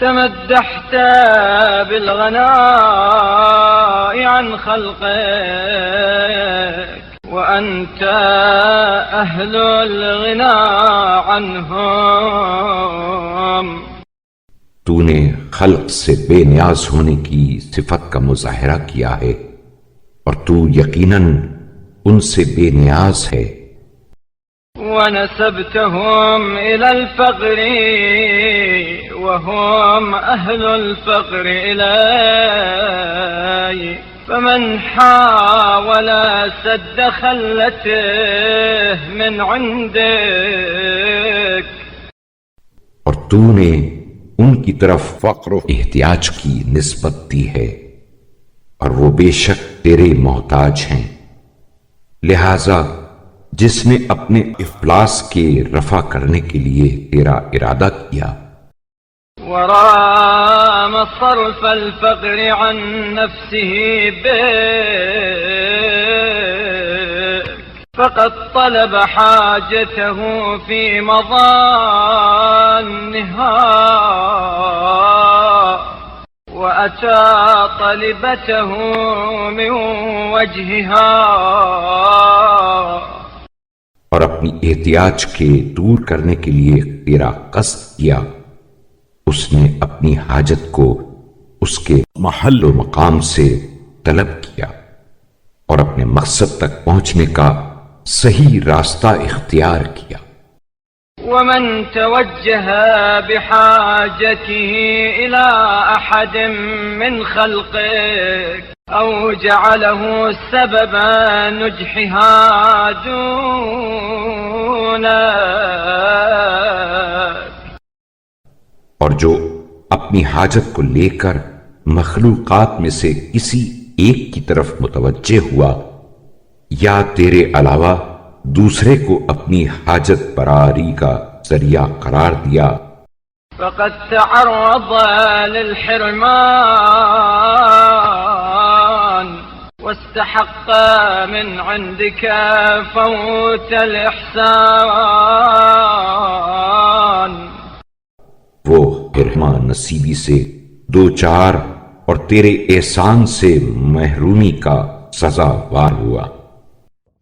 تمدحت بالغناء عن خلقك وأنت أهل الغنى عنهم. تو نے خلق سے بے نیاز ہونے کی صفت کا مظاہرہ کیا ہے اور تو یقیناً ان سے بے نیاز ہے. ونسبتهم إلى الفقر وهم أهل الفقر إلي فمن حاول سد خلته من عندك. اور تو نے ان کی طرف فقر و احتیاج کی نسبت دی ہے اور وہ بے شک تیرے محتاج ہیں، لہذا جس نے اپنے افلاس کے رفع کرنے کے لیے تیرا ارادہ کیا. ورام صرف الفقر عن نفسه بك فقد طلب حاجته في مظانها وأتى طلبته من وجهها. اور اپنی احتیاج کے دور کرنے کے لیے تیرا قصد کیا، اس نے اپنی حاجت کو اس کے محل و مقام سے طلب کیا اور اپنے مقصد تک پہنچنے کا صحیح راستہ اختیار کیا. ومن توجه بحاجته إلى أحد من خلقك أو جعله سبب نجحها دونك. اور جو اپنی حاجت کو لے کر مخلوقات میں سے کسی ایک کی طرف متوجہ ہوا یا تیرے علاوہ دوسرے کو اپنی حاجت براری کا ذریعہ قرار دیا، فقد تعرض للحرمان واستحق من عندك فوت الإحسان. وہ حرمان نصیبی سے دو چار اور تیرے احسان سے محرومی کا سزاوار ہوا.